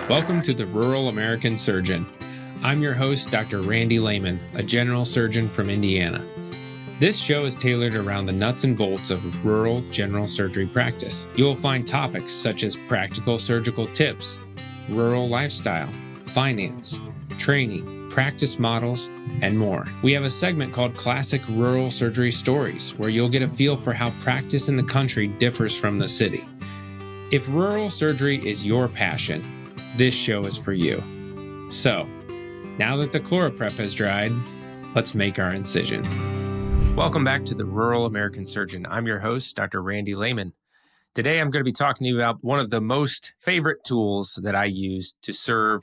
Welcome to the Rural American Surgeon. I'm your host, Dr. Randy Lehman, a general surgeon from Indiana. This show is tailored around the nuts and bolts of rural general surgery practice. You will find topics such as practical surgical tips, rural lifestyle, finance, training, practice models, and more. We have a segment called Classic Rural Surgery Stories, where you'll get a feel for how practice in the country differs from the city. If rural surgery is your passion, this show is for you. So, now that the ChloraPrep has dried, let's make our incision. Welcome back to the Rural American Surgeon. I'm your host, Dr. Randy Lehman. Today, I'm going to be talking to you about one of the most favorite tools that I use to serve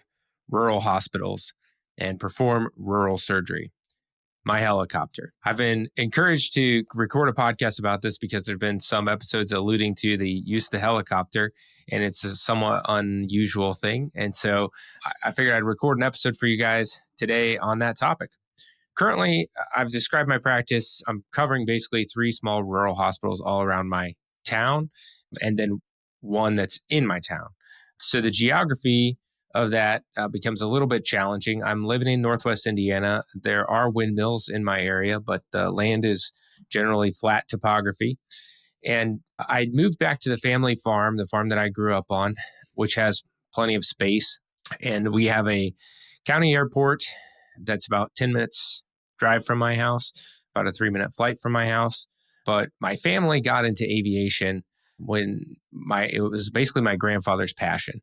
rural hospitals and perform rural surgery, my helicopter. I've been encouraged to record a podcast about this because there have been some episodes alluding to the use of the helicopter, and it's a somewhat unusual thing. And so I figured I'd record an episode for you guys today on that topic. Currently, I've described my practice. I'm covering basically 3 small rural hospitals all around my town, and then one that's in my town. So the geography of that becomes a little bit challenging. I'm living in Northwest Indiana. There are windmills in my area, but the land is generally flat topography. And I moved back to the family farm, the farm that I grew up on, which has plenty of space. And we have a county airport that's about 10 minutes drive from my house, about a 3-minute flight from my house. But my family got into aviation when it was basically my grandfather's passion.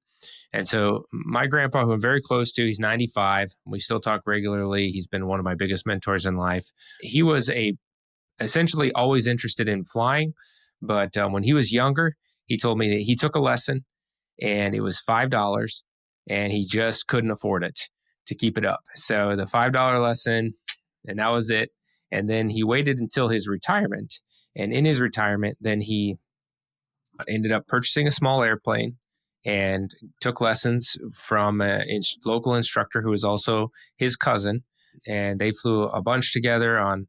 And so my grandpa, who I'm very close to, he's 95. We still talk regularly. He's been one of my biggest mentors in life. He was essentially always interested in flying. But when he was younger, he told me that he took a lesson and it was $5 and he just couldn't afford it to keep it up. So the $5 lesson, and that was it. And then he waited until his retirement. And in his retirement, then he ended up purchasing a small airplane and took lessons from a local instructor who was also his cousin. And they flew a bunch together on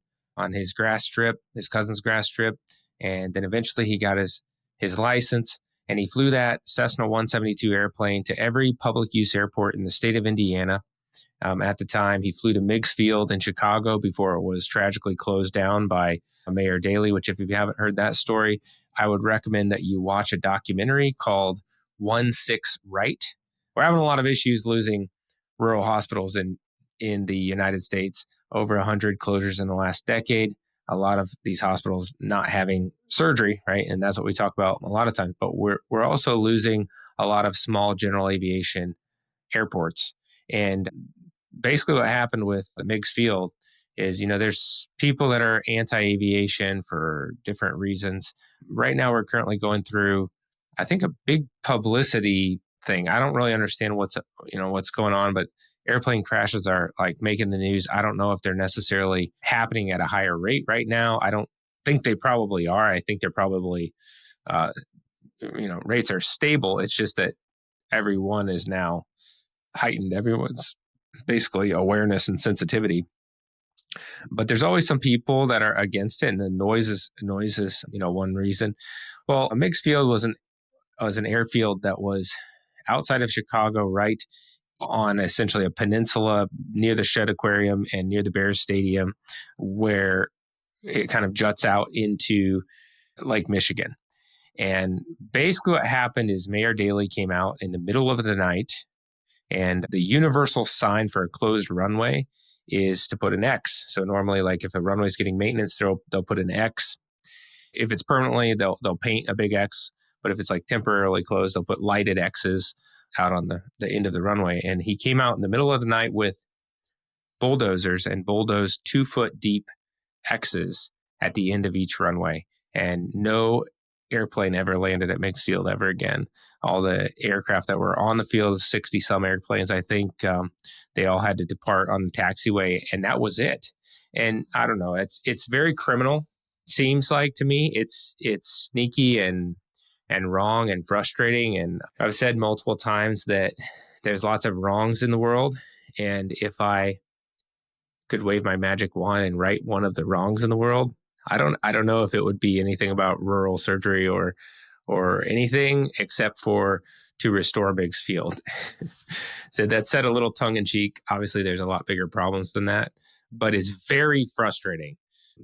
his grass strip, his cousin's grass strip. And then eventually he got his license, and he flew that Cessna 172 airplane to every public use airport in the state of Indiana. At the time, he flew to Meigs Field in Chicago before it was tragically closed down by Mayor Daley, which if you haven't heard that story, I would recommend that you watch a documentary called 16 Right. We're having a lot of issues losing rural hospitals in the United States. Over 100 closures in the last decade. A lot of these hospitals not having surgery, right? And that's what we talk about a lot of times. But we're also losing a lot of small general aviation airports. And basically what happened with the Meigs Field is, there's people that are anti-aviation for different reasons. Right now, we're currently going through, I think, a big publicity thing. I don't really understand what's going on, but airplane crashes are like making the news. I don't know if they're necessarily happening at a higher rate right now. I don't think they probably are. I think they're probably, rates are stable. It's just that everyone is now heightened. Everyone's basically awareness and sensitivity. But there's always some people that are against it, and the noise is one reason. Well, a Meigs Field was an airfield that was outside of Chicago, right on essentially a peninsula near the Shedd Aquarium and near the Bears Stadium, where it kind of juts out into Lake Michigan. And basically what happened is Mayor Daley came out in the middle of the night, and the universal sign for a closed runway is to put an X. So normally, like if a runway is getting maintenance, they'll put an X. If it's permanently, they'll paint a big X. But if it's like temporarily closed, they'll put lighted X's out on the end of the runway. And he came out in the middle of the night with bulldozers and bulldozed 2-foot deep X's at the end of each runway. And no airplane ever landed at Meigs Field ever again. All the aircraft that were on the field, 60 some airplanes, I think they all had to depart on the taxiway, and that was it. And I don't know, it's very criminal. Seems like to me, it's sneaky and wrong and frustrating. And I've said multiple times that there's lots of wrongs in the world, and if I could wave my magic wand and right one of the wrongs in the world, I don't know if it would be anything about rural surgery or or anything except for to restore Biggs Field. So that said a little tongue in cheek. Obviously, there's a lot bigger problems than that, but it's very frustrating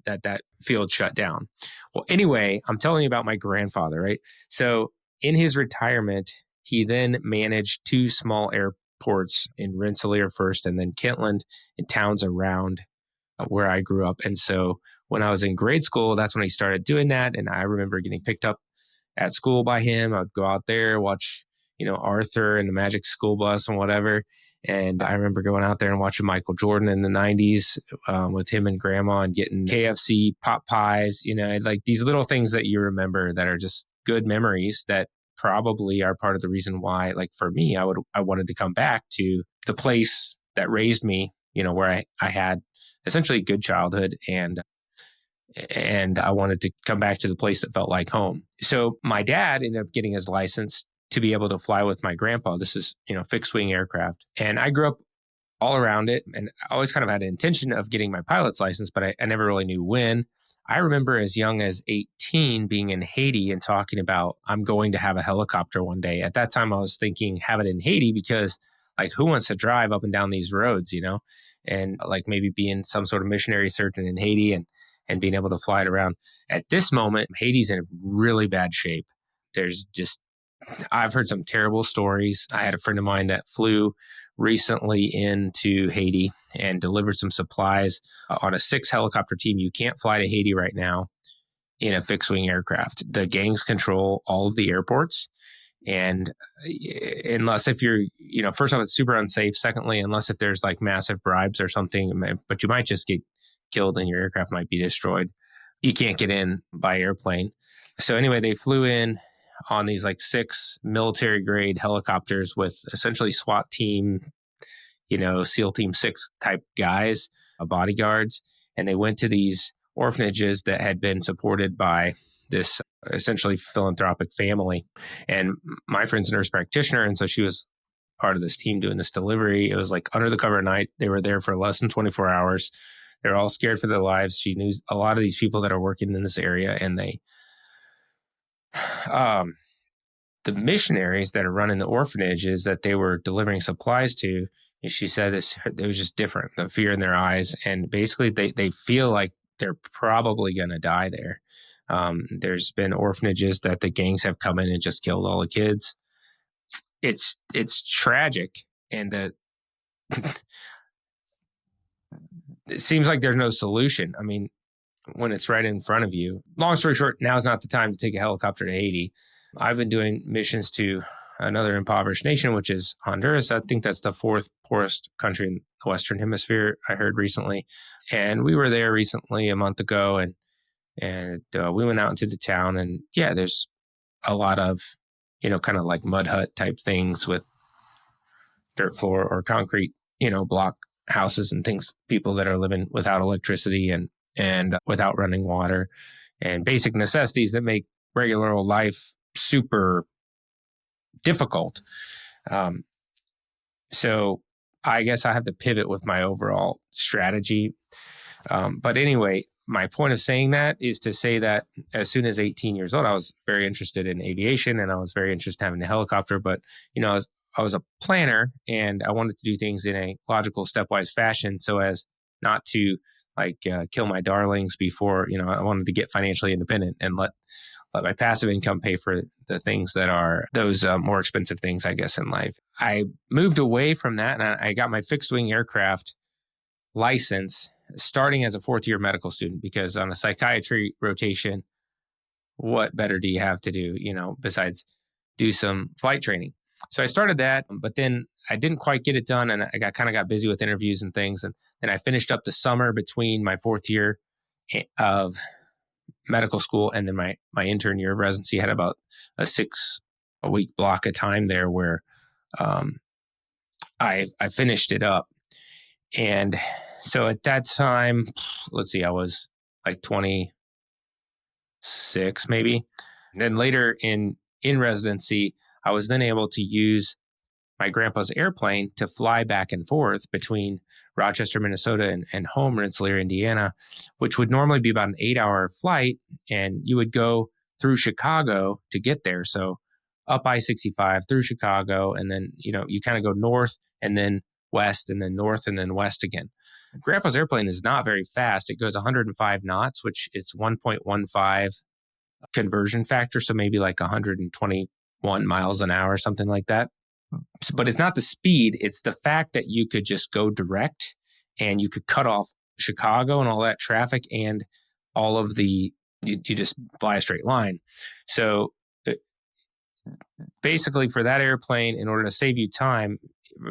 that that field shut down. Well, anyway, I'm telling you about my grandfather, right? So in his retirement, he then managed two small airports in Rensselaer first and then Kentland and towns around where I grew up. And so when I was in grade school, that's when he started doing that. And I remember getting picked up at school by him. I'd go out there, watch, Arthur and the Magic School Bus and whatever. And I remember going out there and watching Michael Jordan in the 90s with him and grandma and getting KFC pot pies, like these little things that you remember that are just good memories that probably are part of the reason why, like for me, I wanted to come back to the place that raised me, where I had essentially a good childhood and I wanted to come back to the place that felt like home. So my dad ended up getting his license to be able to fly with my grandpa. This is, fixed wing aircraft. And I grew up all around it. And I always kind of had an intention of getting my pilot's license, but I never really knew when. I remember as young as 18 being in Haiti and talking about, I'm going to have a helicopter one day. At that time, I was thinking, have it in Haiti because like who wants to drive up and down these roads, and like maybe being some sort of missionary surgeon in Haiti and being able to fly it around. At this moment, Haiti's in really bad shape. I've heard some terrible stories. I had a friend of mine that flew recently into Haiti and delivered some supplies on a 6 helicopter team. You can't fly to Haiti right now in a fixed wing aircraft. The gangs control all of the airports. And unless if you're, first off, it's super unsafe. Secondly, unless if there's like massive bribes or something, but you might just get killed and your aircraft might be destroyed. You can't get in by airplane. So anyway, they flew in on these like 6 military grade helicopters with essentially SWAT team, SEAL Team 6 type guys, bodyguards. And they went to these orphanages that had been supported by this essentially philanthropic family. And my friend's a nurse practitioner. And so she was part of this team doing this delivery. It was like under the cover of night. They were there for less than 24 hours. They're all scared for their lives. She knew a lot of these people that are working in this area, and the missionaries that are running the orphanages that they were delivering supplies to, she said it was just different, the fear in their eyes. And basically they feel like they're probably going to die there. There's been orphanages that the gangs have come in and just killed all the kids. It's tragic. And it seems like there's no solution. I mean, when it's right in front of you. Long story short, now's not the time to take a helicopter to Haiti. I've been doing missions to another impoverished nation, which is Honduras. I think that's the 4th poorest country in the Western Hemisphere, I heard recently. And we were there recently a month ago, and we went out into the town, and yeah, there's a lot of, kind of like mud hut type things with dirt floor or concrete, block houses and things, people that are living without electricity and without running water and basic necessities that make regular old life super difficult. So I guess I have to pivot with my overall strategy. But anyway, my point of saying that is to say that as soon as 18 years old, I was very interested in aviation and I was very interested in having a helicopter. But, I was a planner and I wanted to do things in a logical, stepwise fashion so as not to kill my darlings before, I wanted to get financially independent and let my passive income pay for the things that are those more expensive things, I guess, in life. I moved away from that and I got my fixed wing aircraft license starting as a 4th-year medical student, because on a psychiatry rotation, what better do you have to do, besides do some flight training? So I started that, but then I didn't quite get it done, and I got busy with interviews and things. And then I finished up the summer between my 4th year of medical school and then my intern year of residency. I had about a 6-week block of time there where I finished it up. And so at that time, let's see, I was like 26 maybe. And then later in residency, I was then able to use my grandpa's airplane to fly back and forth between Rochester, Minnesota and home, Rensselaer, Indiana, which would normally be about an 8-hour flight. And you would go through Chicago to get there. So up I-65 through Chicago, and then, you kind of go north and then west and then north and then west again. Grandpa's airplane is not very fast. It goes 105 knots, which is 1.15 conversion factor. So maybe like 121 miles an hour, something like that. But it's not the speed. It's the fact that you could just go direct and you could cut off Chicago and all that traffic and all of you just fly a straight line. So basically for that airplane, in order to save you time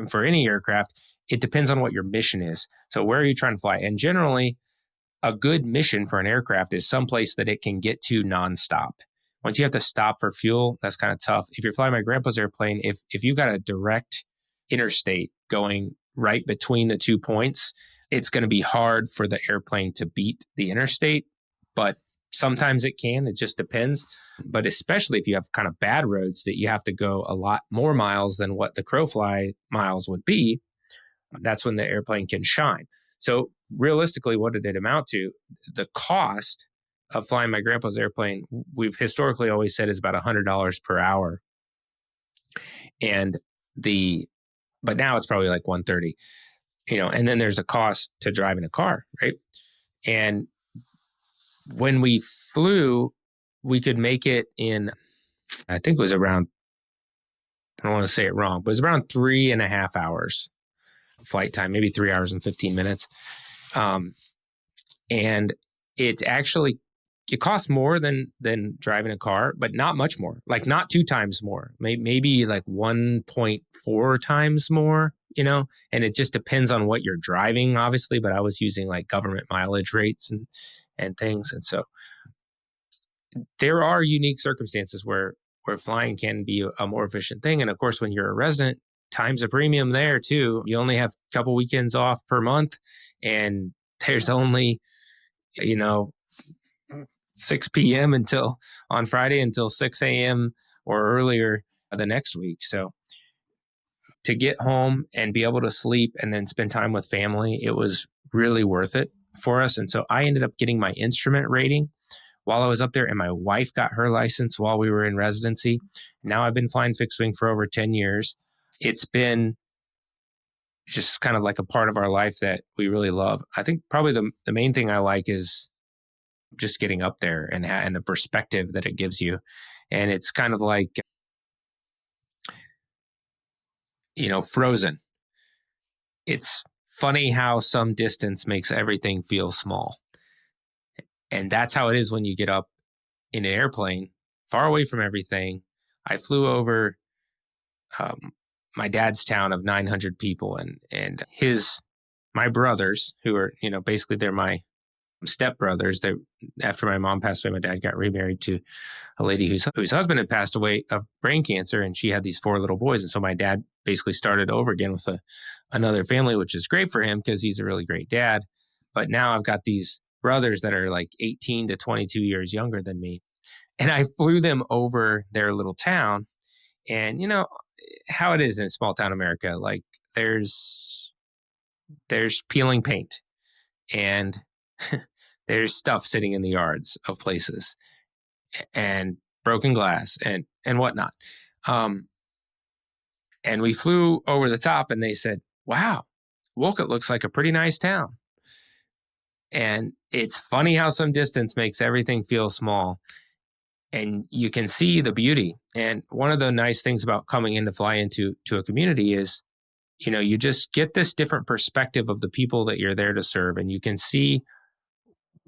for any aircraft, it depends on what your mission is. So where are you trying to fly? And generally, a good mission for an aircraft is someplace that it can get to nonstop. Once you have to stop for fuel, that's kind of tough. If you're flying my grandpa's airplane, if you've got a direct interstate going right between the 2 points, it's going to be hard for the airplane to beat the interstate. But sometimes it can. It just depends. But especially if you have kind of bad roads that you have to go a lot more miles than what the crow fly miles would be, that's when the airplane can shine. So realistically, what did it amount to? The cost of flying my grandpa's airplane, we've historically always said, is about $100 per hour. But now it's probably like $130, and then there's a cost to driving a car, right? And when we flew, we could make it in, I think it was around, I don't want to say it wrong, but it was around 3.5 hours flight time, maybe 3 hours and 15 minutes. And it costs more than driving a car, but not much more, like not 2 times more, maybe like 1.4 times more, and it just depends on what you're driving, obviously, but I was using like government mileage rates and things. And so there are unique circumstances where flying can be a more efficient thing. And of course, when you're a resident, time's a premium there too. You only have a couple weekends off per month, and there's only, 6 p.m. on Friday until 6 a.m. or earlier the next week. So to get home and be able to sleep and then spend time with family, it was really worth it for us. And so I ended up getting my instrument rating while I was up there, and my wife got her license while we were in residency. Now I've been flying fixed wing for over 10 years. It's been just kind of like a part of our life that we really love. I think probably the main thing I like is just getting up there and the perspective that it gives you. And it's kind of like, Frozen. It's funny how some distance makes everything feel small. And that's how it is when you get up in an airplane, far away from everything. I flew over my dad's town of 900 people, and my brothers, who are, basically they're my stepbrothers. After my mom passed away, my dad got remarried to a lady whose husband had passed away of brain cancer, and she had these 4 little boys. And so my dad basically started over again with another family, which is great for him because he's a really great dad. But now I've got these brothers that are like 18 to 22 years younger than me. And I flew them over their little town. And how it is in small town America, like there's peeling paint and there's stuff sitting in the yards of places and broken glass and whatnot. And we flew over the top, and they said, "Wow, Wolcott looks like a pretty nice town." And it's funny how some distance makes everything feel small, and you can see the beauty. And one of the nice things about coming in to fly into a community is, you just get this different perspective of the people that you're there to serve, and you can see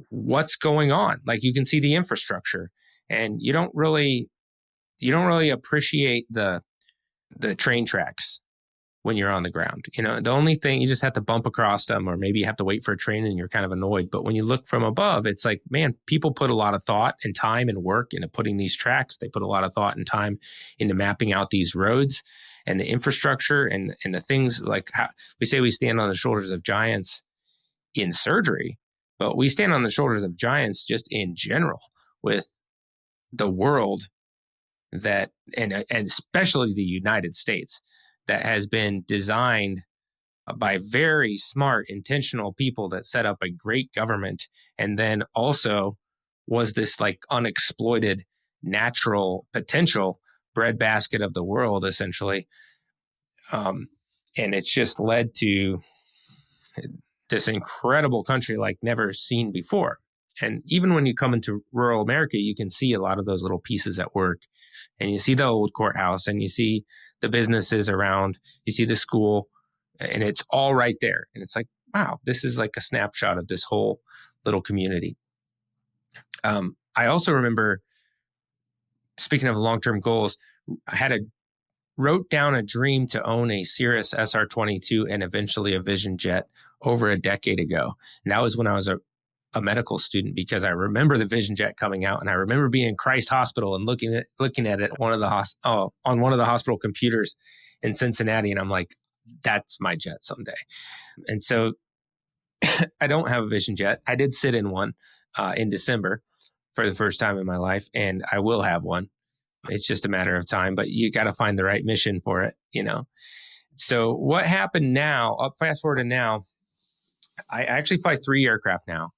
what's going on. Like you can see the infrastructure, and you don't really appreciate the train tracks when you're on the ground. The only thing, you just have to bump across them, or maybe you have to wait for a train and you're kind of annoyed. But when you look from above, it's like, man, people put a lot of thought and time and work into putting these tracks. They put a lot of thought and time into mapping out these roads and the infrastructure and the things, like how we say we stand on the shoulders of giants in surgery, but we stand on the shoulders of giants just in general with the world that, and especially the United States, that has been designed by very smart, intentional people that set up a great government, and then also was this like unexploited natural potential breadbasket of the world, essentially. And it's just led to this incredible country like never seen before. And even when you come into rural America, you can see a lot of those little pieces at work. And you see the old courthouse, and you see the businesses around, you see the school, and it's all right there. And it's like, wow, this is like a snapshot of this whole little community. I also remember, speaking of long-term goals, I wrote down a dream to own a Cirrus SR-22 and eventually a Vision jet over a decade ago. And that was when I was a medical student, because I remember the Vision jet coming out, and I remember being in Christ Hospital and looking at it on one of the hospital computers in Cincinnati, and I'm like, that's my jet someday. And so I don't have a Vision jet. I did sit in one in December for the first time in my life, and I will have one. It's just a matter of time, but you got to find the right mission for it, So what happened now, fast forward to now, I actually fly 3 aircraft now.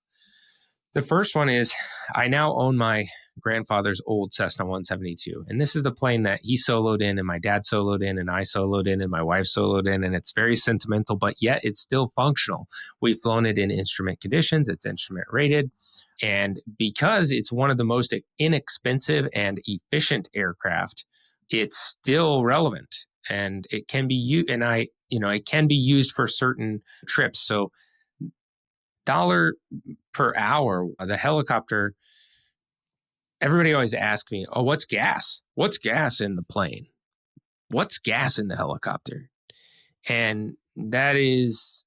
The first one is I now own my grandfather's old Cessna 172. And this is the plane that he soloed in, and my dad soloed in, and I soloed in, and my wife soloed in. And it's very sentimental, but yet it's still functional. We've flown it in instrument conditions. It's instrument rated. And because it's one of the most inexpensive and efficient aircraft, it's still relevant. And it can be used, it can be used for certain trips. So $1 per hour, the helicopter, everybody always asks me, oh, what's gas? What's gas in the plane? What's gas in the helicopter? And that is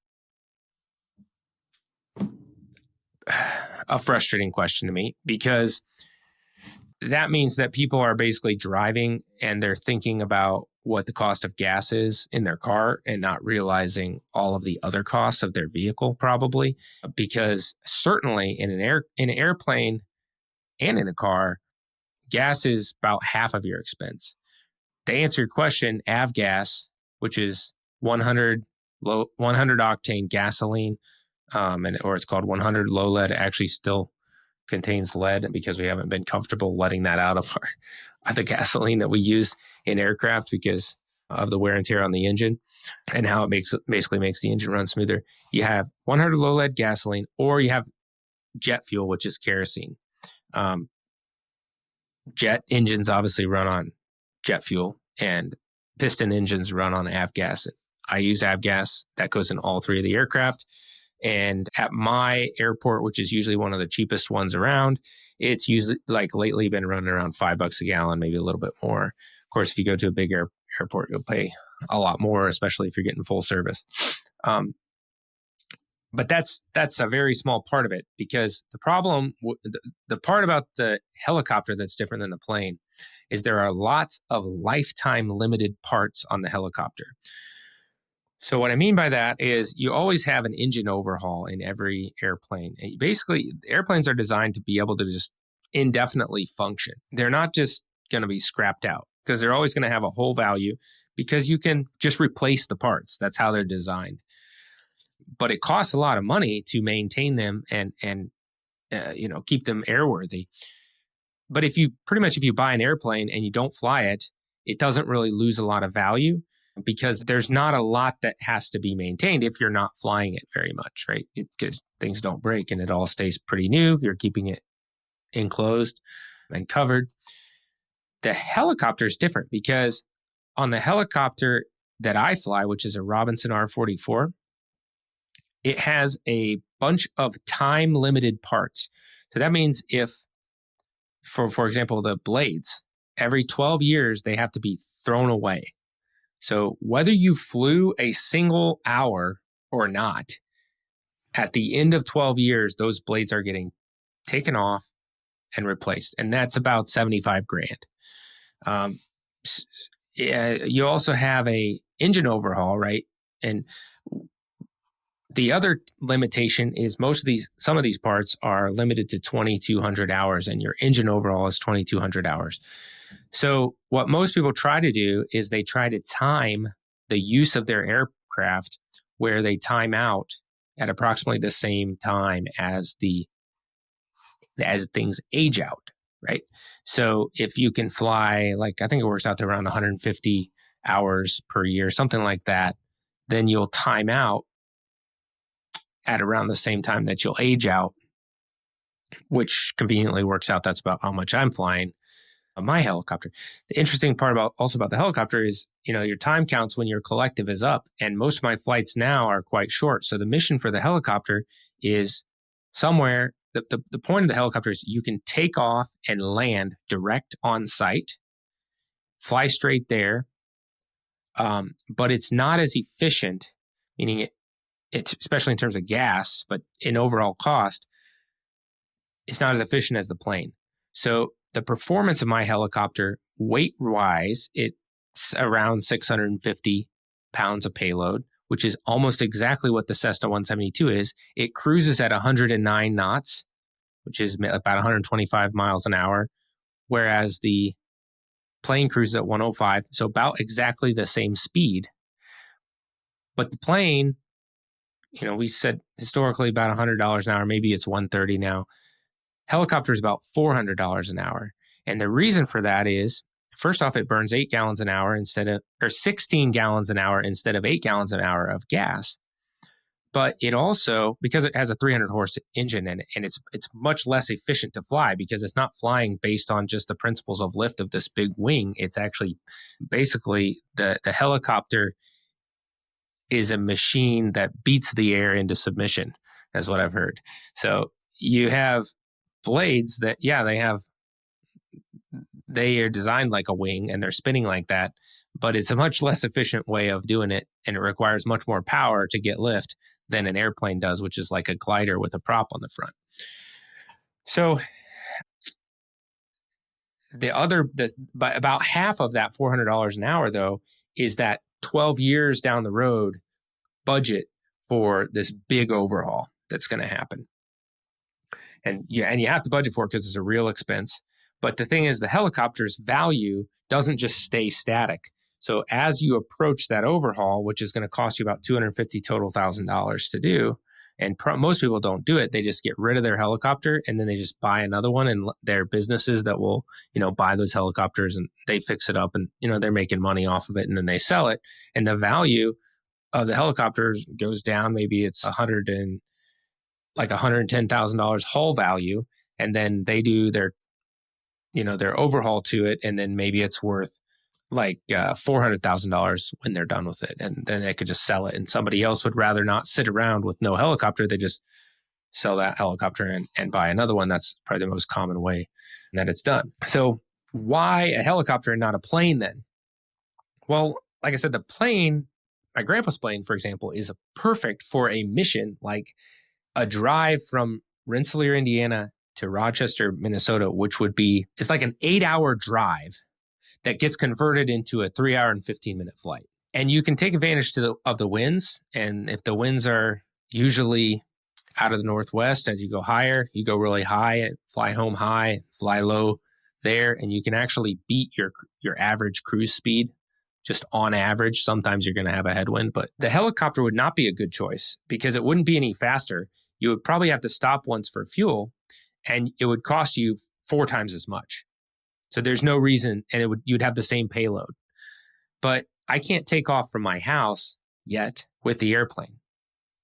a frustrating question to me, because that means that people are basically driving and they're thinking about what the cost of gas is in their car and not realizing all of the other costs of their vehicle, probably. Because certainly in an airplane and in a car, gas is about half of your expense. To answer your question, avgas, which is 100 octane gasoline, or it's called 100 low lead, actually still contains lead, because we haven't been comfortable letting that out of the gasoline that we use in aircraft because of the wear and tear on the engine and how it basically makes the engine run smoother. You have 100 low lead gasoline, or you have jet fuel, which is kerosene. Jet engines obviously run on jet fuel, and piston engines run on avgas. I use avgas. That goes in all 3 of the aircraft. And at my airport, which is usually one of the cheapest ones around, it's usually lately been running around $5 a gallon, maybe a little bit more. Of course, if you go to a big airport, you'll pay a lot more, especially if you're getting full service. But that's a very small part of it, because the problem, the part about the helicopter that's different than the plane, is there are lots of lifetime limited parts on the helicopter. So what I mean by that is you always have an engine overhaul in every airplane. And basically, airplanes are designed to be able to just indefinitely function. They're not just going to be scrapped out, because they're always going to have a whole value, because you can just replace the parts. That's how they're designed. But it costs a lot of money to maintain them and keep them airworthy. But if you buy an airplane and you don't fly it, it doesn't really lose a lot of value, because there's not a lot that has to be maintained if you're not flying it very much, right? Because things don't break and it all stays pretty new. You're keeping it enclosed and covered. The helicopter is different, because on the helicopter that I fly, which is a Robinson R-44, it has a bunch of time-limited parts. So that means if, for example, the blades, every 12 years, they have to be thrown away. So whether you flew a single hour or not, at the end of 12 years, those blades are getting taken off and replaced. And that's about $75,000. You also have a engine overhaul, right? And the other limitation is some of these parts are limited to 2,200 hours, and your engine overhaul is 2,200 hours. So what most people try to do is they try to time the use of their aircraft where they time out at approximately the same time as things age out. right? So if you can fly, like, I think it works out to around 150 hours per year, something like that, then you'll time out at around the same time that you'll age out, which conveniently works out. That's about how much I'm flying my helicopter. The interesting part about the helicopter is, your time counts when your collective is up. And most of my flights now are quite short. So the mission for the helicopter is somewhere. The point of the helicopter is you can take off and land direct on site, fly straight there. But it's not as efficient, meaning it's especially in terms of gas, but in overall cost, it's not as efficient as the plane. So the performance of my helicopter, weight-wise, it's around 650 pounds of payload, which is almost exactly what the Cessna 172 is. It cruises at 109 knots, which is about 125 miles an hour, whereas the plane cruises at 105, so about exactly the same speed. But the plane, we said historically about $100 an hour, maybe it's $130 now. Helicopter is about $400 an hour. And the reason for that is, first off, it burns 8 gallons an hour or 16 gallons an hour instead of 8 gallons an hour of gas. But it also, because it has a 300 horse engine in it, and it's much less efficient to fly because it's not flying based on just the principles of lift of this big wing. It's actually basically the helicopter is a machine that beats the air into submission, is what I've heard. So you have blades that, they are designed like a wing and they're spinning like that, but it's a much less efficient way of doing it. And it requires much more power to get lift than an airplane does, which is like a glider with a prop on the front. So about half of that $400 an hour, though, is that 12 years down the road budget for this big overhaul that's going to happen. And you have to budget for it because it's a real expense. But the thing is, the helicopter's value doesn't just stay static. So as you approach that overhaul, which is going to cost you about $250 total $1,000 to do, and most people don't do it, they just get rid of their helicopter and then they just buy another one. And there are businesses that will, buy those helicopters and they fix it up and, they're making money off of it and then they sell it. And the value of the helicopters goes down. Maybe it's $110,000 hull value. And then they do their overhaul to it. And then maybe it's worth like $400,000 when they're done with it. And then they could just sell it. And somebody else would rather not sit around with no helicopter. They just sell that helicopter and buy another one. That's probably the most common way that it's done. So why a helicopter and not a plane then? Well, like I said, the plane, my grandpa's plane, for example, is perfect for a mission like a drive from Rensselaer, Indiana to Rochester, Minnesota, which it's like an 8-hour drive that gets converted into a 3-hour and 15-minute flight. And you can take advantage of the winds. And if the winds are usually out of the northwest, as you go higher, you go really high and fly home high, fly low there, and you can actually beat your average cruise speed. Just on average, sometimes you're going to have a headwind, but the helicopter would not be a good choice because it wouldn't be any faster. You would probably have to stop once for fuel, and it would cost you 4 times as much. So there's no reason, and you'd have the same payload. But I can't take off from my house yet with the airplane,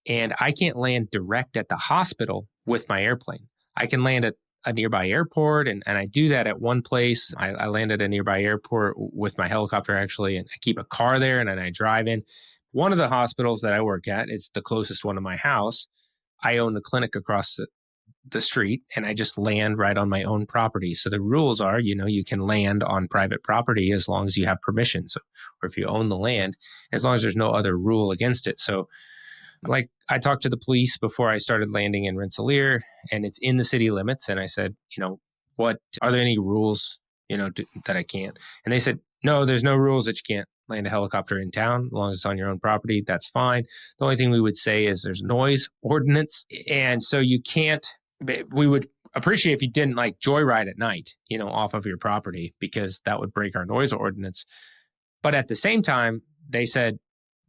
and I can't land direct at the hospital with my airplane. I can land at a nearby airport, and I do that at one place. I land at a nearby airport with my helicopter, actually, and I keep a car there, and then I drive in. One of the hospitals that I work at, it's the closest one to my house. I own the clinic across the street, and I just land right on my own property. So the rules are, you can land on private property as long as you have permission. So, or if you own the land, as long as there's no other rule against it. So like I talked to the police before I started landing in Rensselaer, and it's in the city limits. And I said, what are there any rules, that I can't? And they said, no, there's no rules that you can't land a helicopter in town as long as it's on your own property. That's fine. The only thing we would say is there's noise ordinance. And so you can't, we would appreciate if you didn't like joyride at night, off of your property, because that would break our noise ordinance. But at the same time, they said,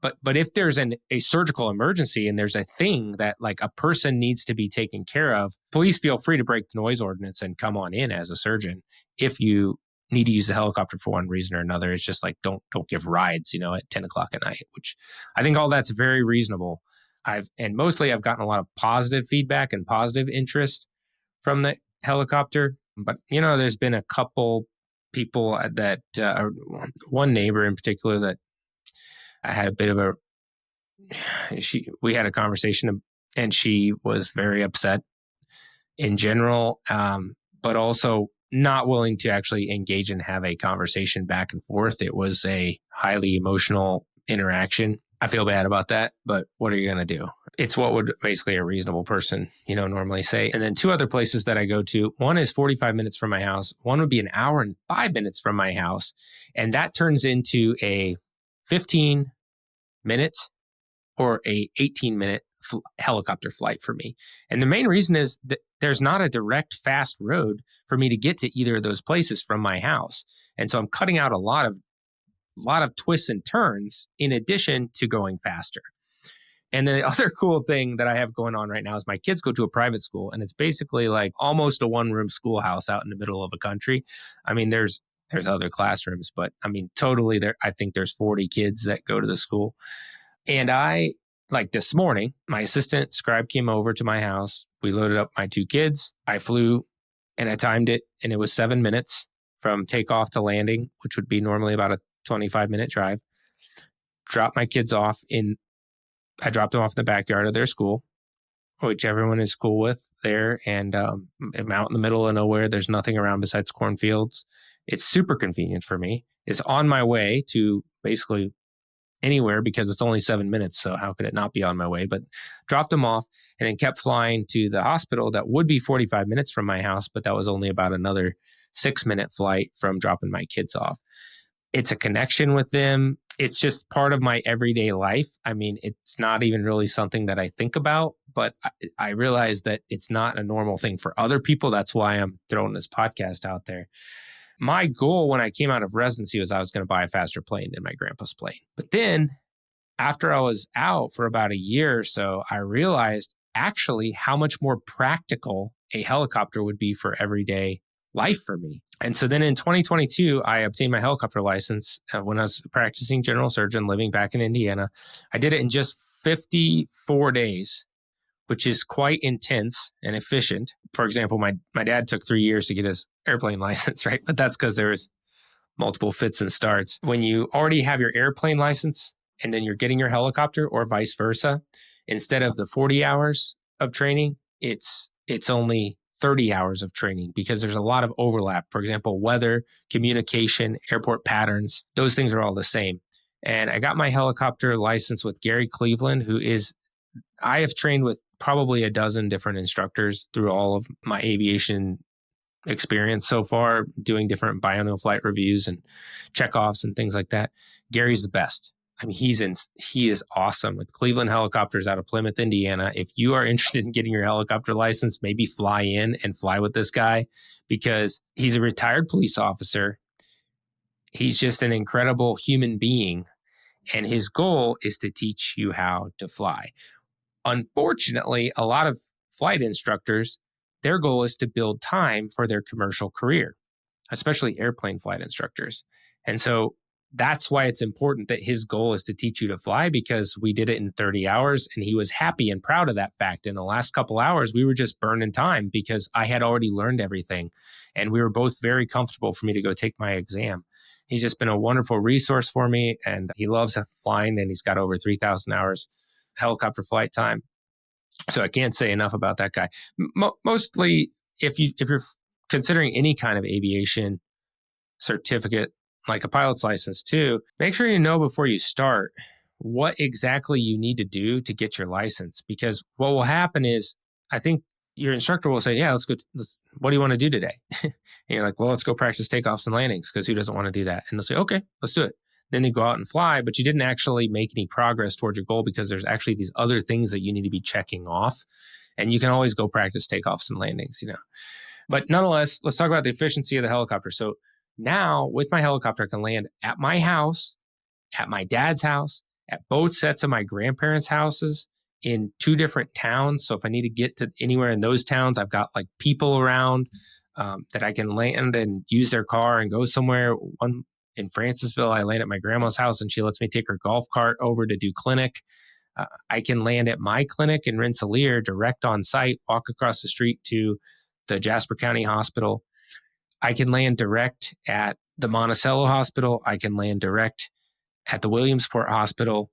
But if there's a surgical emergency and there's a thing that like a person needs to be taken care of, please feel free to break the noise ordinance and come on in as a surgeon. If you need to use the helicopter for one reason or another, it's just like don't give rides, at 10 o'clock at night, which I think all that's very reasonable. I've gotten a lot of positive feedback and positive interest from the helicopter. But, there's been a couple people that, one neighbor in particular that I had a bit of we had a conversation and she was very upset in general, but also not willing to actually engage and have a conversation back and forth. It was a highly emotional interaction. I feel bad about that, but what are you going to do? It's what would basically a reasonable person, normally say. And then two other places that I go to, one is 45 minutes from my house. One would be an hour and 5 minutes from my house. And that turns into a 15-minute or a 18-minute helicopter flight for me. And the main reason is that there's not a direct fast road for me to get to either of those places from my house. And so I'm cutting out a lot of twists and turns in addition to going faster. And the other cool thing that I have going on right now is my kids go to a private school, and it's basically like almost a one-room schoolhouse out in the middle of a country. I mean, there's other classrooms, but I mean, totally there. I think there's 40 kids that go to the school. And like this morning, my assistant scribe came over to my house. We loaded up my two kids. I flew and I timed it, and it was 7 minutes from takeoff to landing, which would be normally about a 25-minute drive. Dropped my kids off I dropped them off in the backyard of their school, which everyone is cool with there. And I'm out in the middle of nowhere. There's nothing around besides cornfields. It's super convenient for me. It's on my way to basically anywhere because it's only 7 minutes. So how could it not be on my way? But dropped them off and then kept flying to the hospital that would be 45 minutes from my house, but that was only about another 6-minute flight from dropping my kids off. It's a connection with them. It's just part of my everyday life. I mean, it's not even really something that I think about, but I realize that it's not a normal thing for other people. That's why I'm throwing this podcast out there. My goal when I came out of residency was I was going to buy a faster plane than my grandpa's plane. But then after I was out for about a year or so, I realized actually how much more practical a helicopter would be for everyday life for me. And so then in 2022, I obtained my helicopter license when I was practicing general surgeon living back in Indiana. I did it in just 54 days, which is quite intense and efficient. For example, my dad took 3 years to get his airplane license, right? But that's because there was multiple fits and starts. When you already have your airplane license and then you're getting your helicopter or vice versa, instead of the 40 hours of training, it's only 30 hours of training because there's a lot of overlap. For example, weather, communication, airport patterns, those things are all the same. And I got my helicopter license with Gary Cleveland, I have trained with probably a dozen different instructors through all of my aviation experience so far, doing different biennial flight reviews and checkoffs and things like that. Gary's the best. I mean, he is awesome with Cleveland Helicopters out of Plymouth, Indiana. If you are interested in getting your helicopter license, maybe fly in and fly with this guy because he's a retired police officer. He's just an incredible human being. And his goal is to teach you how to fly. Unfortunately, a lot of flight instructors, their goal is to build time for their commercial career, especially airplane flight instructors. And so that's why it's important that his goal is to teach you to fly because we did it in 30 hours and he was happy and proud of that fact. In the last couple hours, we were just burning time because I had already learned everything and we were both very comfortable for me to go take my exam. He's just been a wonderful resource for me and he loves flying and he's got over 3,000 hours helicopter flight time. So I can't say enough about that guy. Mostly if you're considering any kind of aviation certificate, like a pilot's license too, make sure you know before you start what exactly you need to do to get your license. Because what will happen is, I think your instructor will say, yeah, what do you want to do today? And you're like, well, let's go practice takeoffs and landings because who doesn't want to do that? And they'll say, okay, let's do it. Then you go out and fly, but you didn't actually make any progress towards your goal because there's actually these other things that you need to be checking off. And you can always go practice takeoffs and landings, But nonetheless, let's talk about the efficiency of the helicopter. So now with my helicopter, I can land at my house, at my dad's house, at both sets of my grandparents' houses in 2 different towns. So if I need to get to anywhere in those towns, I've got like people around that I can land and use their car and go somewhere. One in Francisville, I land at my grandma's house and she lets me take her golf cart over to do clinic. I can land at my clinic in Rensselaer, direct on site, walk across the street to the Jasper County Hospital. I can land direct at the Monticello Hospital. I can land direct at the Williamsport Hospital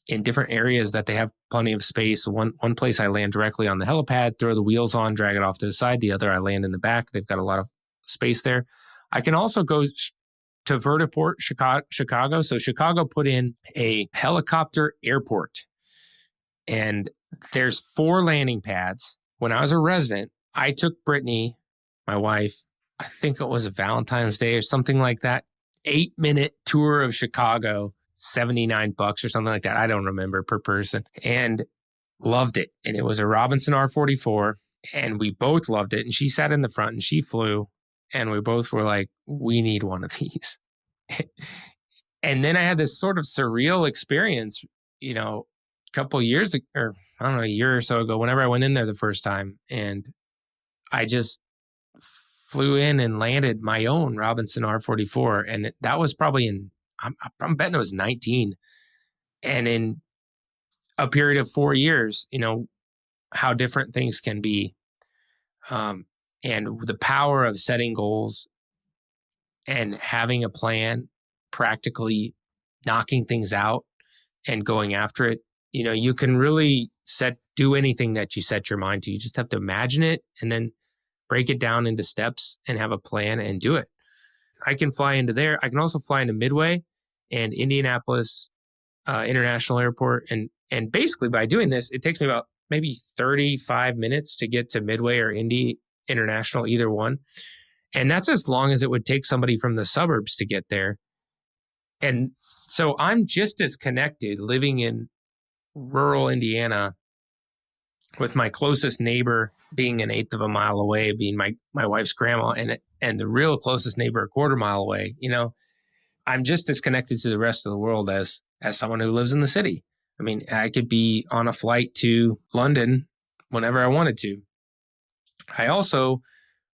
in different areas that they have plenty of space. One place I land directly on the helipad, throw the wheels on, drag it off to the side. The other I land in the back. They've got a lot of space there. I can also go to Vertiport, Chicago. So Chicago put in a helicopter airport. And there's 4 landing pads. When I was a resident, I took Brittany, my wife, I think it was a Valentine's Day or something like that, 8-minute tour of Chicago, $79 or something like that. I don't remember per person, and loved it. And it was a Robinson R-44, and we both loved it. And she sat in the front and she flew, and we both were like, we need one of these. And then I had this sort of surreal experience, couple years, or I don't know, a year or so ago, whenever I went in there the first time, and I just flew in and landed my own Robinson R-44. And that was probably I'm betting it was 19. And in a period of 4 years, how different things can be. And the power of setting goals and having a plan, practically knocking things out and going after it. You can really do anything that you set your mind to. You just have to imagine it and then break it down into steps and have a plan and do it. I can fly into there. I can also fly into Midway and Indianapolis International Airport. And basically by doing this, it takes me about maybe 35 minutes to get to Midway or Indy International, either one. And that's as long as it would take somebody from the suburbs to get there. And so I'm just as connected living in rural Indiana, with my closest neighbor being 1/8 of a mile away, being my wife's grandma, and the real closest neighbor 1/4 mile away. I'm just as connected to the rest of the world as someone who lives in the city. I mean, I could be on a flight to London whenever I wanted to. I also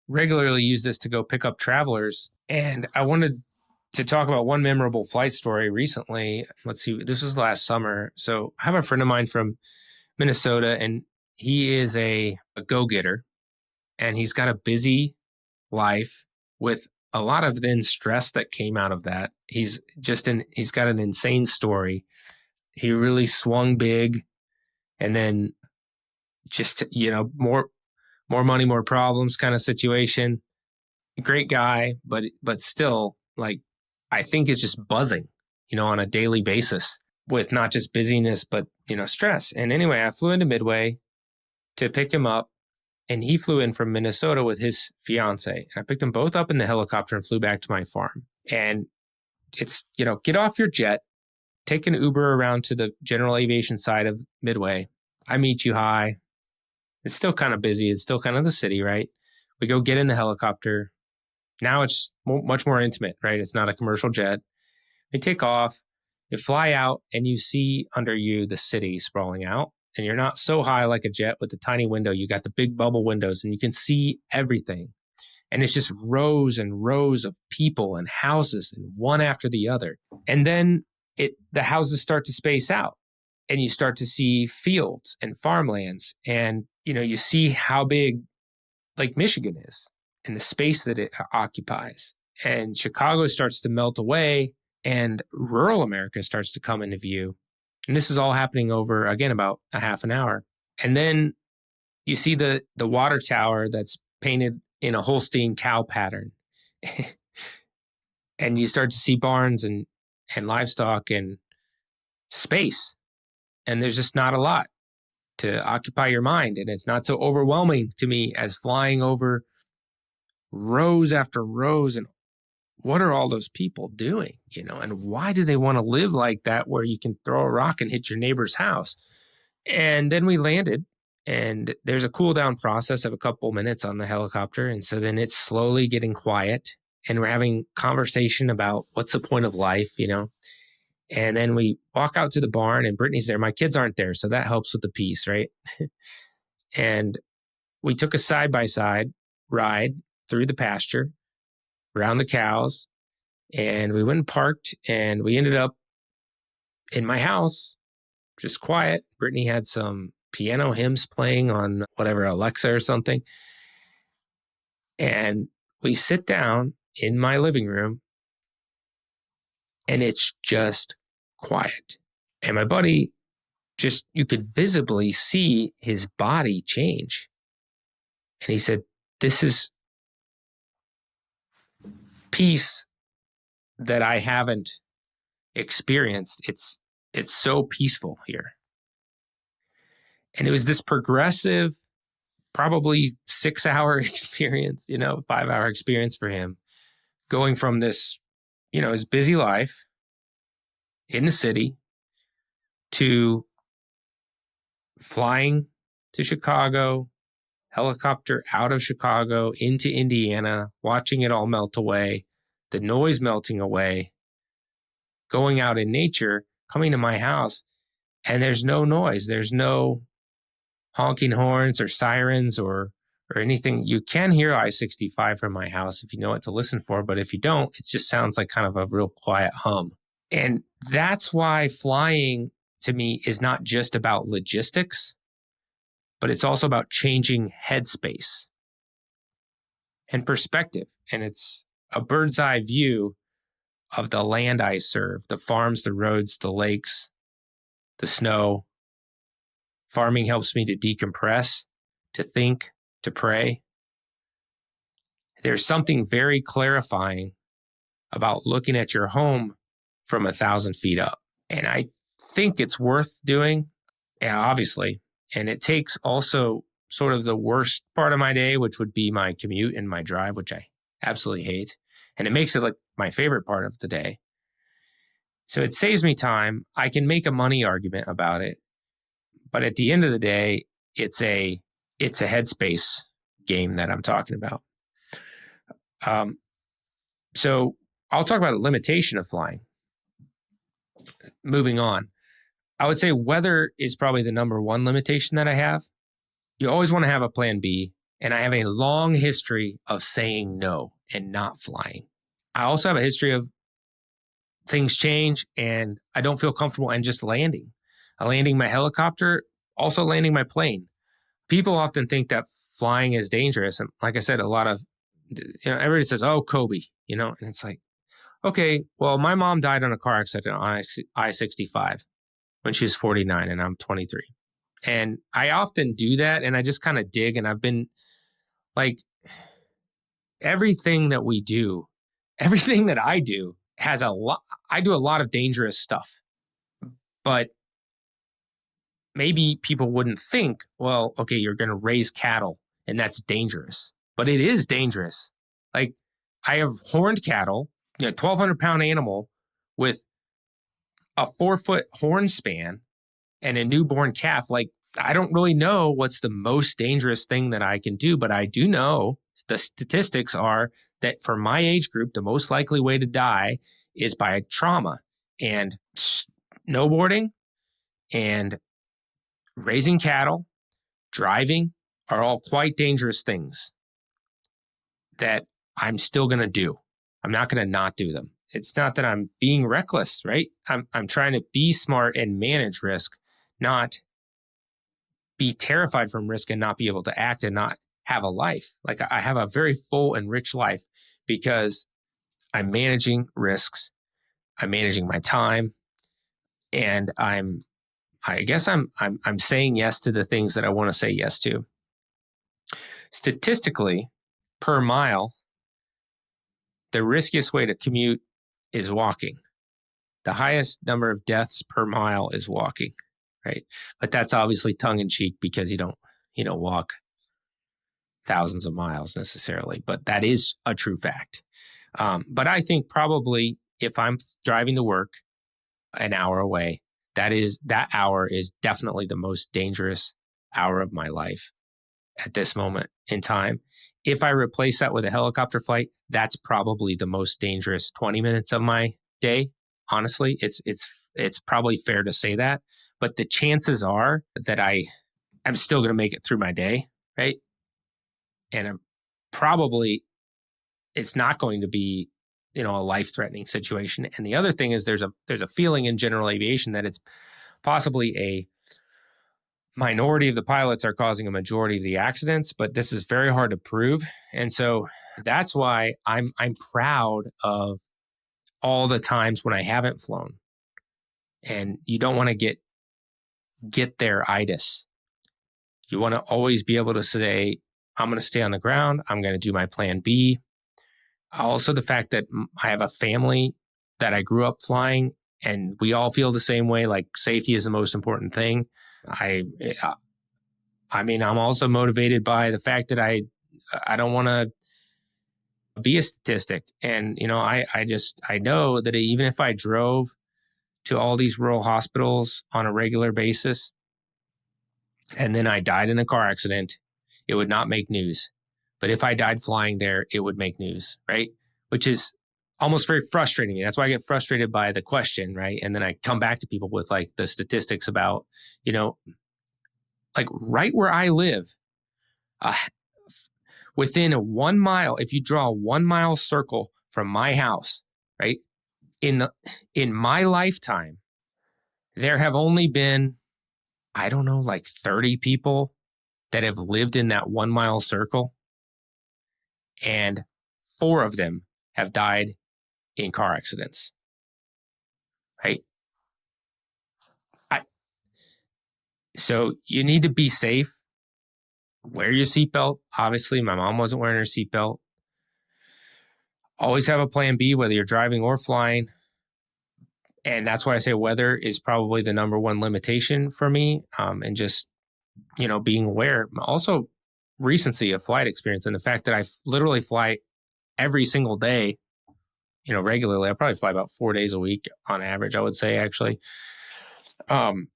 regularly use this to go pick up travelers, and I wanted to talk about one memorable flight story recently. Let's see, this was last summer. So I have a friend of mine from Minnesota, and he is a go-getter, and he's got a busy life with a lot of then stress that came out of that. He's got an insane story. He really swung big, and then just, more money, more problems kind of situation. Great guy, but still, like, I think it's just buzzing, on a daily basis with not just busyness, but, stress. And anyway, I flew into Midway to pick him up, and he flew in from Minnesota with his fiance. And I picked them both up in the helicopter and flew back to my farm. And it's, get off your jet, take an Uber around to the general aviation side of Midway. I meet you high. It's still kind of busy. It's still kind of the city, right? We go get in the helicopter. Now it's much more intimate, right? It's not a commercial jet. You take off, you fly out, and you see under you the city sprawling out. And you're not so high like a jet with the tiny window. You got the big bubble windows, and you can see everything. And it's just rows and rows of people and houses, and one after the other. And then the houses start to space out, and you start to see fields and farmlands. And, you see how big Lake Michigan is and the space that it occupies. And Chicago starts to melt away, and rural America starts to come into view. And this is all happening over, again, about a half an hour. And then you see the water tower that's painted in a Holstein cow pattern. And you start to see barns and livestock and space. And there's just not a lot to occupy your mind. And it's not so overwhelming to me as flying over rows after rows. And what are all those people doing, and why do they want to live like that, where you can throw a rock and hit your neighbor's house? And then we landed, and there's a cool down process of a couple minutes on the helicopter. And so then it's slowly getting quiet, and we're having conversation about what's the point of life, And then we walk out to the barn and Brittany's there. My kids aren't there, so that helps with the peace, right? And we took a side-by-side ride through the pasture, around the cows, and we went and parked, and we ended up in my house, just quiet. Brittany had some piano hymns playing on whatever, Alexa or something. And we sit down in my living room, and it's just quiet. And my buddy, just, you could visibly see his body change. And he said, this is peace that I haven't experienced. It's so peaceful here. And it was this progressive, probably 6-hour experience, 5-hour experience for him, going from this, his busy life in the city to flying to Chicago, helicopter out of Chicago into Indiana, watching it all melt away, the noise melting away, going out in nature, coming to my house, and there's no noise. There's no honking horns or sirens or anything. You can hear I-65 from my house if you know what to listen for, but if you don't, it just sounds like kind of a real quiet hum. And that's why flying to me is not just about logistics, but it's also about changing headspace and perspective. And it's a bird's eye view of the land I serve, the farms, the roads, the lakes, the snow. Farming helps me to decompress, to think, to pray. There's something very clarifying about looking at your home from 1,000 feet up. And I think it's worth doing, obviously. And it takes also sort of the worst part of my day, which would be my commute and my drive, which I absolutely hate. And it makes it like my favorite part of the day. So it saves me time. I can make a money argument about it. But at the end of the day, it's a headspace game that I'm talking about. So I'll talk about the limitation of flying. Moving on, I would say weather is probably the number one limitation that I have. You always want to have a plan B, and I have a long history of saying no and not flying. I also have a history of things change and I don't feel comfortable and just landing. Landing my helicopter, also landing my plane. People often think that flying is dangerous. And like I said, a lot of, everybody says, oh, Kobe, and it's like, okay, well, my mom died in a car accident on I-65 when she was 49 and I'm 23. And I often do that and I just kind of dig, and I've been like, everything that we do, everything that I do has a lot, I do a lot of dangerous stuff, but maybe people wouldn't think, well, okay, you're going to raise cattle and that's dangerous, but it is dangerous. Like, I have horned cattle, 1,200 pound animal with a 4-foot horn span and a newborn calf. Like, I don't really know what's the most dangerous thing that I can do, but I do know the statistics are that for my age group, the most likely way to die is by trauma. And snowboarding and raising cattle, driving are all quite dangerous things that I'm still going to do. I'm not going to not do them. It's not that I'm being reckless, right? I'm trying to be smart and manage risk, not be terrified from risk and not be able to act and not have a life. Like, I have a very full and rich life because I'm managing risks. I'm managing my time, and I guess I'm saying yes to the things that I want to say yes to. Statistically, per mile, the riskiest way to commute is walking. The highest number of deaths per mile is walking, right? But that's obviously tongue in cheek because you don't, walk thousands of miles necessarily, but that is a true fact. But I think probably if I'm driving to work an hour away, that hour is definitely the most dangerous hour of my life at this moment in time. If I replace that with a helicopter flight, that's probably the most dangerous 20 minutes of my day. honestly. It's probably fair to say that, but the chances are that I'm still going to make it through my day, right? And it's not going to be, a life-threatening situation. And the other thing is there's a feeling in general aviation that it's possibly a minority of the pilots are causing a majority of the accidents, but this is very hard to prove. And so that's why I'm proud of all the times when I haven't flown. And you don't want to get their itis. You want to always be able to say, I'm going to stay on the ground. I'm going to do my plan B. Also, the fact that I have a family that I grew up flying and we all feel the same way, like safety is the most important thing. I mean, I'm also motivated by the fact that I don't want to be a statistic. And, I know that even if I drove to all these rural hospitals on a regular basis and then I died in a car accident, it would not make news. But if I died flying there, it would make news, right? Which is almost very frustrating. That's why I get frustrated by the question, right? And then I come back to people with like the statistics about, like right where I live, within a 1 mile, if you draw a 1 mile circle from my house, right? In my lifetime, there have only been, I don't know, like 30 people that have lived in that 1 mile circle. And 4 of them have died in car accidents, right? So you need to be safe. Wear your seatbelt. Obviously, my mom wasn't wearing her seatbelt. Always have a plan B, whether you're driving or flying. And that's why I say weather is probably the number one limitation for me. And just, being aware. Also, recency of flight experience and the fact that I literally fly every single day, regularly. I probably fly about 4 days a week on average, I would say, actually. It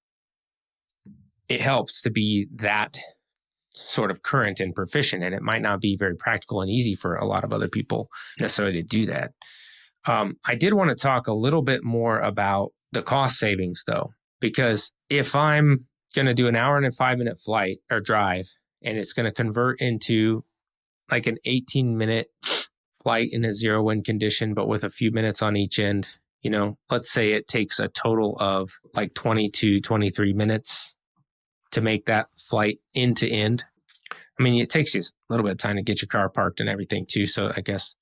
helps to be that sort of current and proficient, and it might not be very practical and easy for a lot of other people necessarily to do that. I did want to talk a little bit more about the cost savings, though, because if I'm going to do an hour and a 5-minute flight or drive, and it's going to convert into like an 18-minute flight in a zero wind condition, but with a few minutes on each end, let's say it takes a total of like 20 to 23 minutes to make that flight end to end. I mean, it takes you a little bit of time to get your car parked and everything too. So I guess,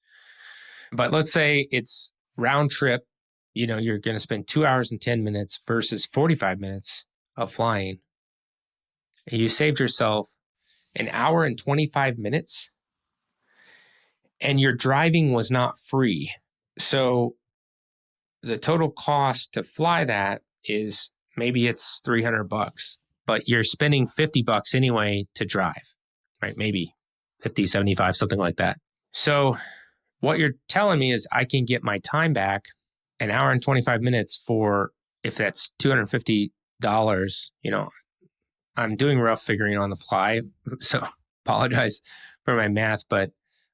but let's say it's round trip, you're going to spend 2 hours and 10 minutes versus 45 minutes of flying. And you saved yourself an hour and 25 minutes and your driving was not free. So the total cost to fly that is maybe it's $300, but you're spending $50 anyway to drive, right? Maybe 50, 75, something like that. So what you're telling me is I can get my time back an hour and 25 minutes for, if that's $250, I'm doing rough figuring on the fly. So apologize for my math, but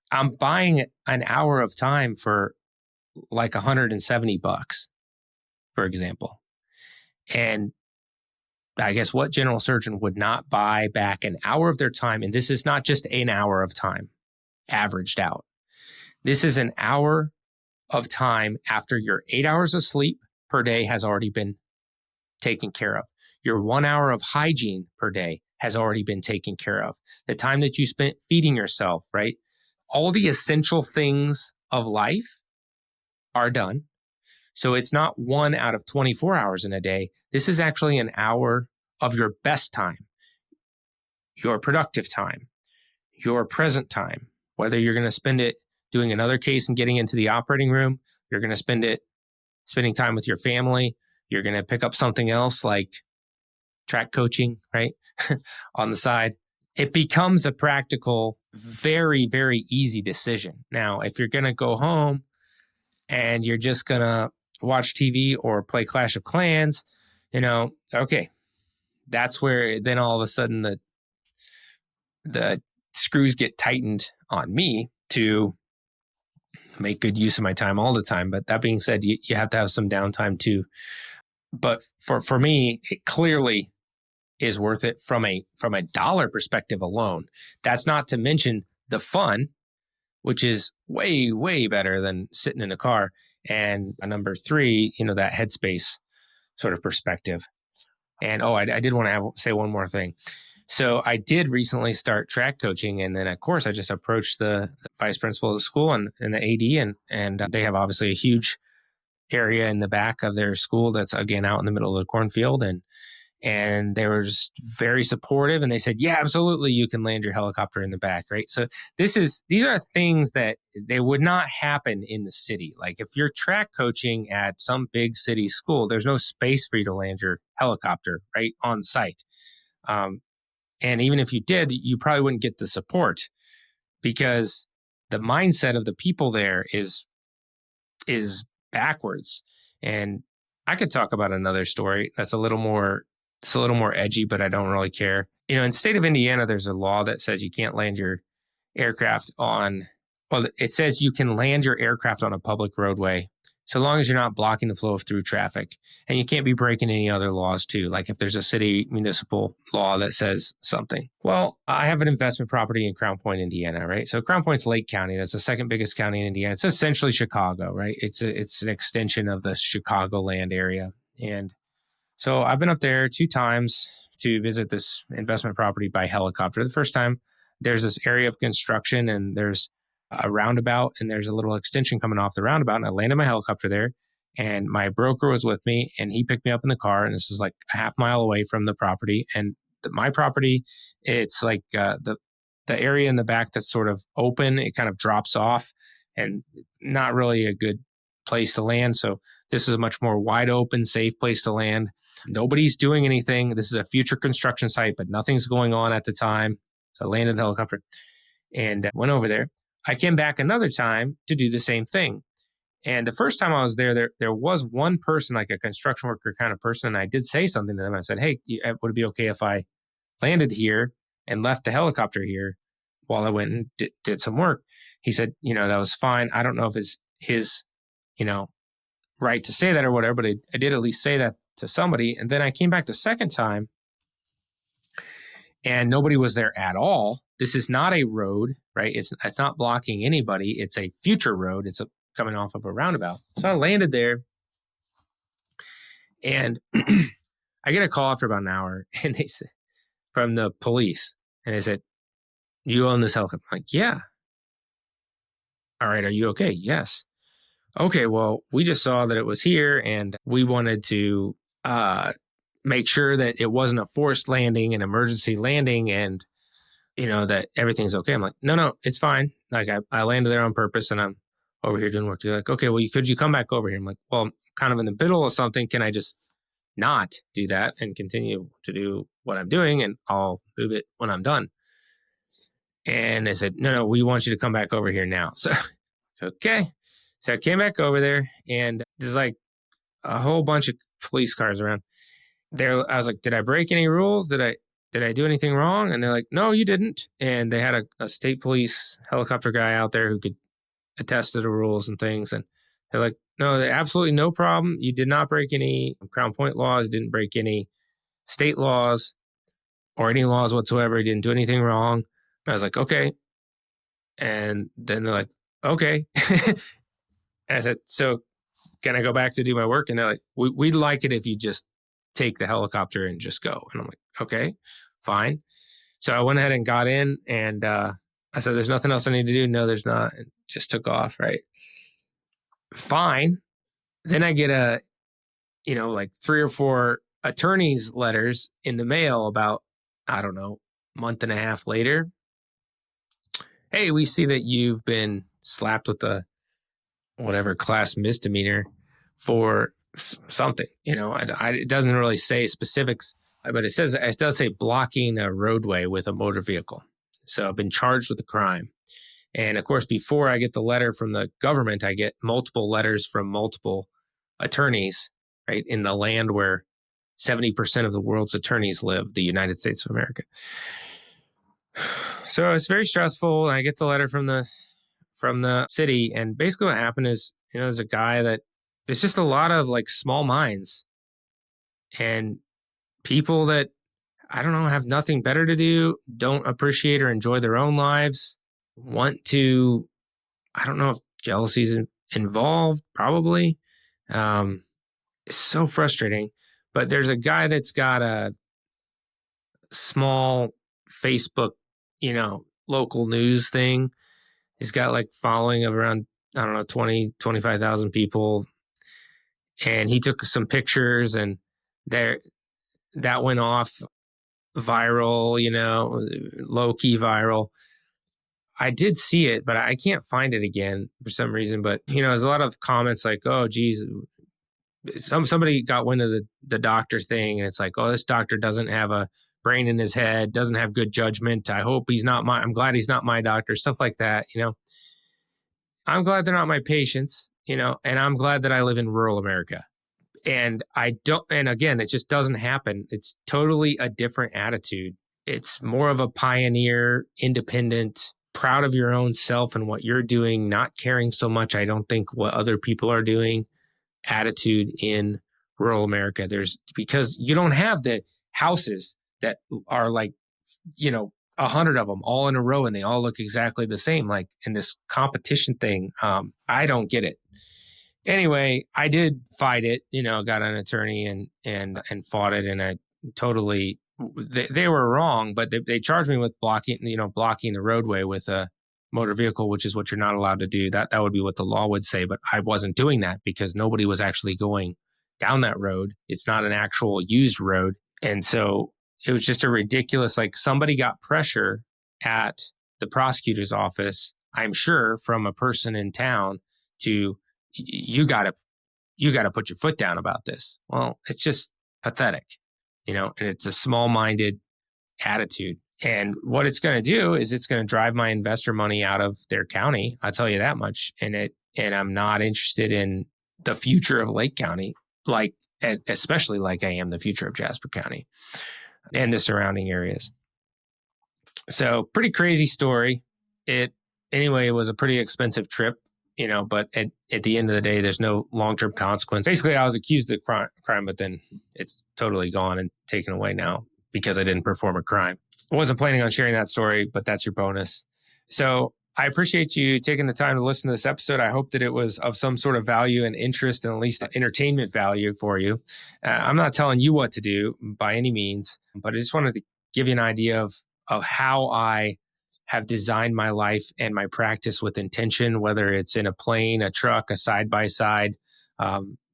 I'm buying an hour of time for like $170, for example. And I guess what general surgeon would not buy back an hour of their time? And this is not just an hour of time averaged out. This is an hour of time after your 8 hours of sleep per day has already been taken care of. Your 1 hour of hygiene per day has already been taken care of. The time that you spent feeding yourself, right? All the essential things of life are done. So it's not 1 out of 24 hours in a day. This is actually an hour of your best time, your productive time, your present time, whether you're going to spend it doing another case and getting into the operating room, you're going to spend it spending time with your family, you're going to pick up something else like track coaching, right? On the side. It becomes a practical, very, very easy decision. Now, if you're going to go home and you're just going to watch TV or play Clash of Clans, okay, that's where then all of a sudden the screws get tightened on me to make good use of my time all the time. But that being said, you have to have some downtime too. But for me, it clearly is worth it from a dollar perspective alone. That's not to mention the fun, which is way, way better than sitting in a car. And number three, that headspace sort of perspective. And I did want to say one more thing. So I did recently start track coaching, and then of course I just approached the vice principal of the school and the AD, and they have obviously a huge area in the back of their school that's again out in the middle of the cornfield, and they were just very supportive, and they said, yeah, absolutely, you can land your helicopter in the back, right? So these are things that they would not happen in the city. Like if you're track coaching at some big city school, there's no space for you to land your helicopter right on site. And even if you did, you probably wouldn't get the support because the mindset of the people there is backwards. And I could talk about another story that's a little more edgy, but I don't really care. In the state of Indiana, there's a law that says you can't land your aircraft it says you can land your aircraft on a public roadway so long as you're not blocking the flow of through traffic. And you can't be breaking any other laws too. Like if there's a city municipal law that says something. Well, I have an investment property in Crown Point, Indiana, right? So Crown Point's Lake County. That's the second biggest county in Indiana. It's essentially Chicago, right? It's an extension of the Chicagoland area. And so I've been up there 2 times to visit this investment property by helicopter. The first time, there's this area of construction and there's a roundabout and there's a little extension coming off the roundabout, and I landed my helicopter there, and my broker was with me, and he picked me up in the car, and this is like a half mile away from the property. And my property, it's like the area in the back that's sort of open. It kind of drops off and not really a good place to land. So this is a much more wide open, safe place to land. Nobody's doing anything. This is a future construction site, but nothing's going on at the time. So I landed the helicopter and went over there. I came back another time to do the same thing. And the first time I was there was one person, like a construction worker kind of person. And I did say something to them. I said, hey, would it be okay if I landed here and left the helicopter here while I went and did some work? He said, that was fine. I don't know if it's his, right to say that or whatever, but I did at least say that to somebody. And then I came back the second time and nobody was there at all. This is not a road, right? It's not blocking anybody. It's a future road. It's coming off of a roundabout. So I landed there and I get a call after about an hour and they said, from the police, and they said, you own this helicopter? I'm like, yeah. All right. Are you okay? Yes. Okay. Well, we just saw that it was here and we wanted to make sure that it wasn't a forced landing, an emergency landing, and that everything's okay. I'm like, no, it's fine. Like I landed there on purpose and I'm over here doing work. They're like, okay, well, could you come back over here? I'm like, well, I'm kind of in the middle of something. Can I just not do that and continue to do what I'm doing, and I'll move it when I'm done? And they said, no, we want you to come back over here now. So, okay. So I came back over there and there's like a whole bunch of police cars around there. I was like, did I break any rules? Did I do anything wrong? And they're like, no, you didn't. And they had a state police helicopter guy out there who could attest to the rules and things. And they're like, no, absolutely no problem. You did not break any Crown Point laws, didn't break any state laws or any laws whatsoever. You didn't do anything wrong. I was like, okay. And then they're like, okay. And I said, so can I go back to do my work? And they're like, we'd like it if you just take the helicopter and just go. And I'm like, okay, fine. So I went ahead and got in and I said, there's nothing else I need to do. No, there's not. And just took off, right? Fine. Then I get like 3 or 4 attorney's letters in the mail about, I don't know, month and a half later. Hey, we see that you've been slapped with a whatever class misdemeanor for something. It doesn't really say specifics, but it does say blocking a roadway with a motor vehicle. So I've been charged with a crime. And of course, before I get the letter from the government, I get multiple letters from multiple attorneys, right, in the land where 70% of the world's attorneys live, the United States of America. So it's very stressful. And I get the letter from from the city. And basically what happened is, there's a guy that it's just a lot of like small minds and people that, I don't know, have nothing better to do, don't appreciate or enjoy their own lives, want to, I don't know if jealousy is involved, probably. It's so frustrating. But there's a guy that's got a small Facebook, local news thing. He's got like following of around, I don't know, 20, 25,000 people. And he took some pictures and that went off viral, low key viral. I did see it, but I can't find it again for some reason. But, there's a lot of comments like, oh, geez, somebody got wind of the doctor thing. And it's like, oh, this doctor doesn't have a brain in his head, doesn't have good judgment. I'm glad he's not my doctor, stuff like that. I'm glad they're not my patients, and I'm glad that I live in rural America. And again, it just doesn't happen. It's totally a different attitude. It's more of a pioneer, independent, proud of your own self and what you're doing, not caring so much, I don't think, what other people are doing attitude in rural America. Because you don't have the houses that are like, 100 of them all in a row and they all look exactly the same, like in this competition thing. I don't get it. Anyway, I did fight it, got an attorney and fought it. And I totally, they were wrong, but they charged me with blocking the roadway with a motor vehicle, which is what you're not allowed to do. That would be what the law would say. But I wasn't doing that because nobody was actually going down that road. It's not an actual used road. And so it was just a ridiculous, like somebody got pressure at the prosecutor's office, I'm sure, from a person in town to, you got to put your foot down about this. Well, it's just pathetic, and it's a small-minded attitude. And what it's going to do is it's going to drive my investor money out of their county. I'll tell you that much. And I'm not interested in the future of Lake County, especially like I am the future of Jasper County and the surrounding areas. So pretty crazy story. It was a pretty expensive trip. But at the end of the day, there's no long-term consequence. Basically, I was accused of crime, but then it's totally gone and taken away now because I didn't perform a crime. I wasn't planning on sharing that story, but that's your bonus. So I appreciate you taking the time to listen to this episode. I hope that it was of some sort of value and interest and at least entertainment value for you. I'm not telling you what to do by any means, but I just wanted to give you an idea of how I have designed my life and my practice with intention, whether it's in a plane, a truck, a side-by-side.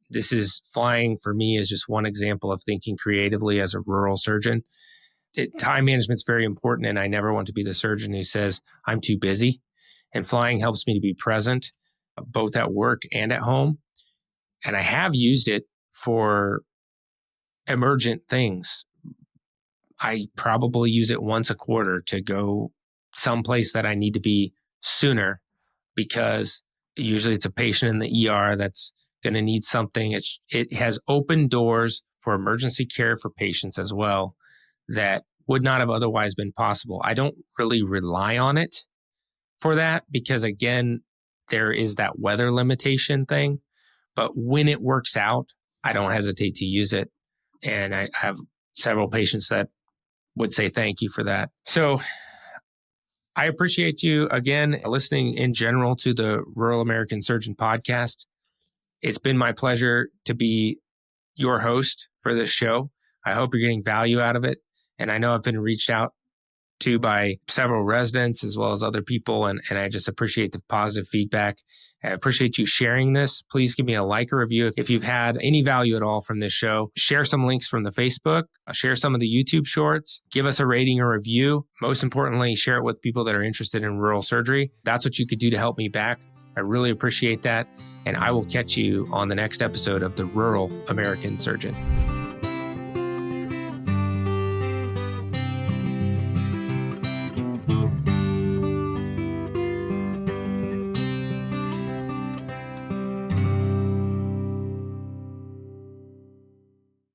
This is flying for me is just one example of thinking creatively as a rural surgeon. Time management is very important, and I never want to be the surgeon who says, I'm too busy. And flying helps me to be present, both at work and at home. And I have used it for emergent things. I probably use it once a quarter to go someplace that I need to be sooner, because usually it's a patient in the ER that's going to need something. It has opened doors for emergency care for patients as well that would not have otherwise been possible. I don't really rely on it for that because, again, there is that weather limitation thing. But when it works out, I don't hesitate to use it. And I have several patients that would say thank you for that. So I appreciate you, again, listening in general to the Rural American Surgeon podcast. It's been my pleasure to be your host for this show. I hope you're getting value out of it. And I know I've been reached out to by several residents as well as other people. And I just appreciate the positive feedback. I appreciate you sharing this. Please give me a like or review if you've had any value at all from this show. Share some links from the Facebook, share some of the YouTube shorts, give us a rating or review. Most importantly, share it with people that are interested in rural surgery. That's what you could do to help me back. I really appreciate that. And I will catch you on the next episode of the Rural American Surgeon.